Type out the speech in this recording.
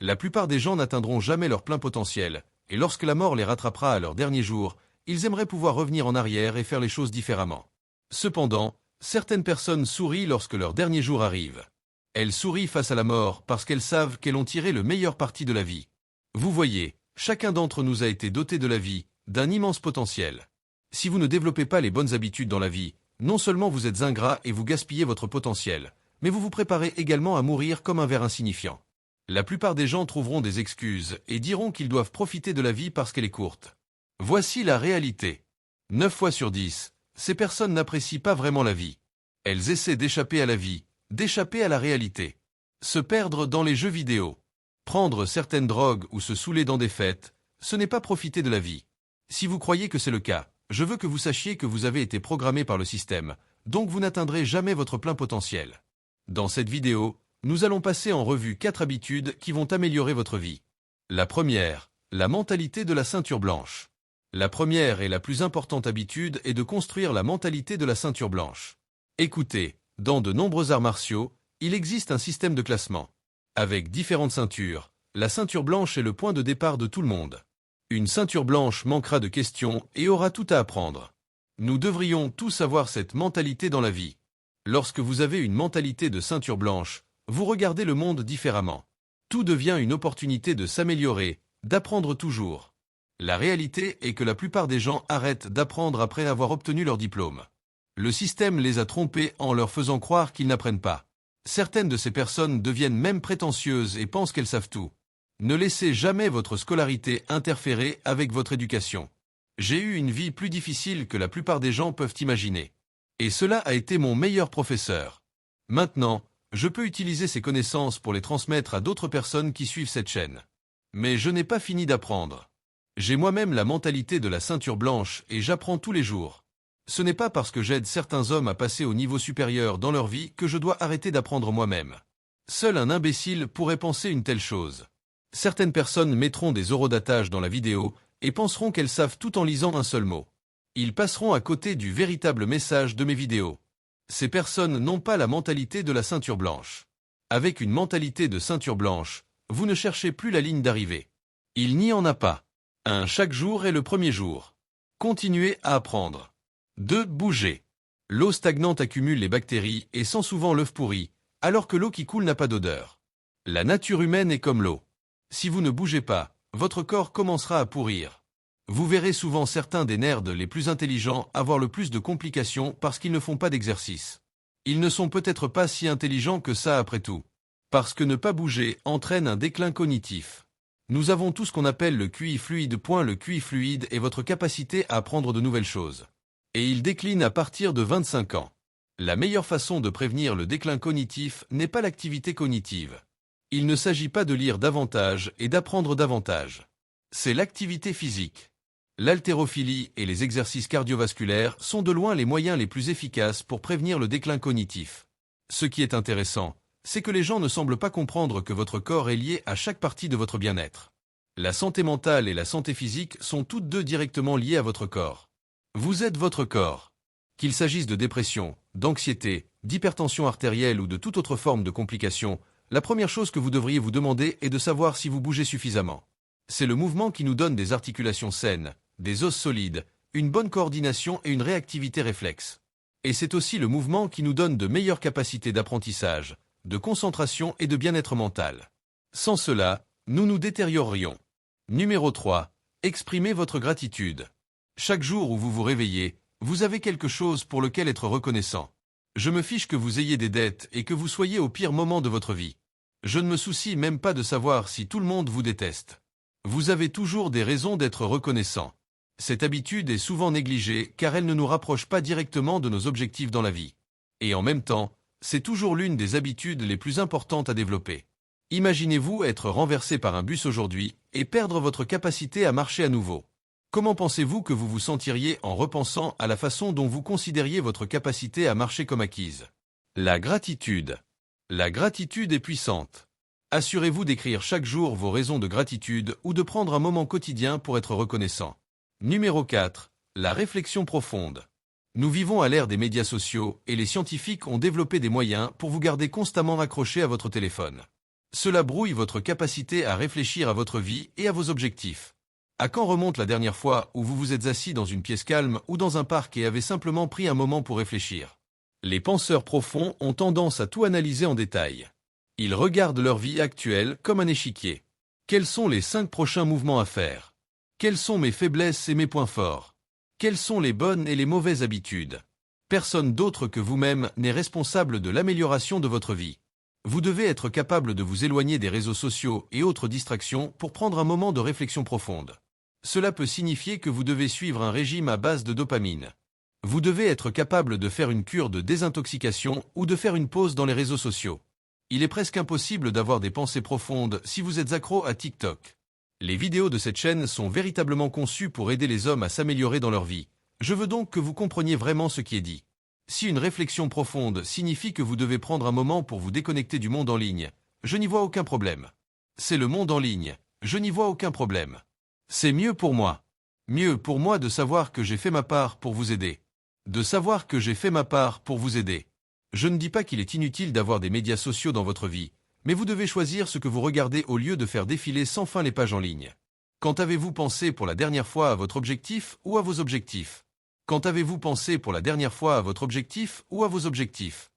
La plupart des gens n'atteindront jamais leur plein potentiel, et lorsque la mort les rattrapera à leur dernier jour, ils aimeraient pouvoir revenir en arrière et faire les choses différemment. Cependant, certaines personnes sourient lorsque leur dernier jour arrive. Elles sourient face à la mort parce qu'elles savent qu'elles ont tiré le meilleur parti de la vie. Vous voyez, chacun d'entre nous a été doté de la vie, d'un immense potentiel. Si vous ne développez pas les bonnes habitudes dans la vie, non seulement vous êtes ingrat et vous gaspillez votre potentiel, mais vous vous préparez également à mourir comme un ver insignifiant. La plupart des gens trouveront des excuses et diront qu'ils doivent profiter de la vie parce qu'elle est courte. Voici la réalité. 9 fois sur 10, ces personnes n'apprécient pas vraiment la vie. Elles essaient d'échapper à la vie, d'échapper à la réalité. Se perdre dans les jeux vidéo. Prendre certaines drogues ou se saouler dans des fêtes, ce n'est pas profiter de la vie. Si vous croyez que c'est le cas, je veux que vous sachiez que vous avez été programmé par le système, donc vous n'atteindrez jamais votre plein potentiel. Dans cette vidéo, nous allons passer en revue 4 habitudes qui vont améliorer votre vie. La première, la mentalité de la ceinture blanche. La première et la plus importante habitude est de construire la mentalité de la ceinture blanche. Écoutez, dans de nombreux arts martiaux, il existe un système de classement. Avec différentes ceintures, la ceinture blanche est le point de départ de tout le monde. Une ceinture blanche manquera de questions et aura tout à apprendre. Nous devrions tous avoir cette mentalité dans la vie. Lorsque vous avez une mentalité de ceinture blanche, vous regardez le monde différemment. Tout devient une opportunité de s'améliorer, d'apprendre toujours. La réalité est que la plupart des gens arrêtent d'apprendre après avoir obtenu leur diplôme. Le système les a trompés en leur faisant croire qu'ils n'apprennent pas. Certaines de ces personnes deviennent même prétentieuses et pensent qu'elles savent tout. Ne laissez jamais votre scolarité interférer avec votre éducation. J'ai eu une vie plus difficile que la plupart des gens peuvent imaginer. Et cela a été mon meilleur professeur. Maintenant, je peux utiliser ces connaissances pour les transmettre à d'autres personnes qui suivent cette chaîne. Mais je n'ai pas fini d'apprendre. J'ai moi-même la mentalité de la ceinture blanche et j'apprends tous les jours. Ce n'est pas parce que j'aide certains hommes à passer au niveau supérieur dans leur vie que je dois arrêter d'apprendre moi-même. Seul un imbécile pourrait penser une telle chose. Certaines personnes mettront des horodatage dans la vidéo et penseront qu'elles savent tout en lisant un seul mot. Ils passeront à côté du véritable message de mes vidéos. Ces personnes n'ont pas la mentalité de la ceinture blanche. Avec une mentalité de ceinture blanche, vous ne cherchez plus la ligne d'arrivée. Il n'y en a pas. 1. Chaque jour est le premier jour. Continuez à apprendre. 2. Bougez. L'eau stagnante accumule les bactéries et sent souvent l'œuf pourri, alors que l'eau qui coule n'a pas d'odeur. La nature humaine est comme l'eau. Si vous ne bougez pas, votre corps commencera à pourrir. Vous verrez souvent certains des nerds les plus intelligents avoir le plus de complications parce qu'ils ne font pas d'exercice. Ils ne sont peut-être pas si intelligents que ça après tout. Parce que ne pas bouger entraîne un déclin cognitif. Nous avons tout ce qu'on appelle le QI fluide. Le QI fluide est votre capacité à apprendre de nouvelles choses. Et il décline à partir de 25 ans. La meilleure façon de prévenir le déclin cognitif n'est pas l'activité cognitive. Il ne s'agit pas de lire davantage et d'apprendre davantage. C'est l'activité physique. L'haltérophilie et les exercices cardiovasculaires sont de loin les moyens les plus efficaces pour prévenir le déclin cognitif. Ce qui est intéressant, c'est que les gens ne semblent pas comprendre que votre corps est lié à chaque partie de votre bien-être. La santé mentale et la santé physique sont toutes deux directement liées à votre corps. Vous êtes votre corps. Qu'il s'agisse de dépression, d'anxiété, d'hypertension artérielle ou de toute autre forme de complication, la première chose que vous devriez vous demander est de savoir si vous bougez suffisamment. C'est le mouvement qui nous donne des articulations saines, des os solides, une bonne coordination et une réactivité réflexe. Et c'est aussi le mouvement qui nous donne de meilleures capacités d'apprentissage, de concentration et de bien-être mental. Sans cela, nous nous détériorerions. Numéro 3. Exprimez votre gratitude. Chaque jour où vous vous réveillez, vous avez quelque chose pour lequel être reconnaissant. Je me fiche que vous ayez des dettes et que vous soyez au pire moment de votre vie. Je ne me soucie même pas de savoir si tout le monde vous déteste. Vous avez toujours des raisons d'être reconnaissant. Cette habitude est souvent négligée car elle ne nous rapproche pas directement de nos objectifs dans la vie. Et en même temps, c'est toujours l'une des habitudes les plus importantes à développer. Imaginez-vous être renversé par un bus aujourd'hui et perdre votre capacité à marcher à nouveau. Comment pensez-vous que vous vous sentiriez en repensant à la façon dont vous considériez votre capacité à marcher comme acquise? La gratitude. La gratitude est puissante. Assurez-vous d'écrire chaque jour vos raisons de gratitude ou de prendre un moment quotidien pour être reconnaissant. Numéro 4. La réflexion profonde. Nous vivons à l'ère des médias sociaux et les scientifiques ont développé des moyens pour vous garder constamment accroché à votre téléphone. Cela brouille votre capacité à réfléchir à votre vie et à vos objectifs. À quand remonte la dernière fois où vous vous êtes assis dans une pièce calme ou dans un parc et avez simplement pris un moment pour réfléchir? Les penseurs profonds ont tendance à tout analyser en détail. Ils regardent leur vie actuelle comme un échiquier. Quels sont les 5 prochains mouvements à faire? Quelles sont mes faiblesses et mes points forts? Quelles sont les bonnes et les mauvaises habitudes? Personne d'autre que vous-même n'est responsable de l'amélioration de votre vie. Vous devez être capable de vous éloigner des réseaux sociaux et autres distractions pour prendre un moment de réflexion profonde. Cela peut signifier que vous devez suivre un régime à base de dopamine. Vous devez être capable de faire une cure de désintoxication ou de faire une pause dans les réseaux sociaux. Il est presque impossible d'avoir des pensées profondes si vous êtes accro à TikTok. Les vidéos de cette chaîne sont véritablement conçues pour aider les hommes à s'améliorer dans leur vie. Je veux donc que vous compreniez vraiment ce qui est dit. Si une réflexion profonde signifie que vous devez prendre un moment pour vous déconnecter du monde en ligne, je n'y vois aucun problème. C'est le monde en ligne, je n'y vois aucun problème. C'est mieux pour moi. Mieux pour moi de savoir que j'ai fait ma part pour vous aider. De savoir que j'ai fait ma part pour vous aider. Je ne dis pas qu'il est inutile d'avoir des médias sociaux dans votre vie, mais vous devez choisir ce que vous regardez au lieu de faire défiler sans fin les pages en ligne. Quand avez-vous pensé pour la dernière fois à votre objectif ou à vos objectifs? Quand avez-vous pensé pour la dernière fois à votre objectif ou à vos objectifs?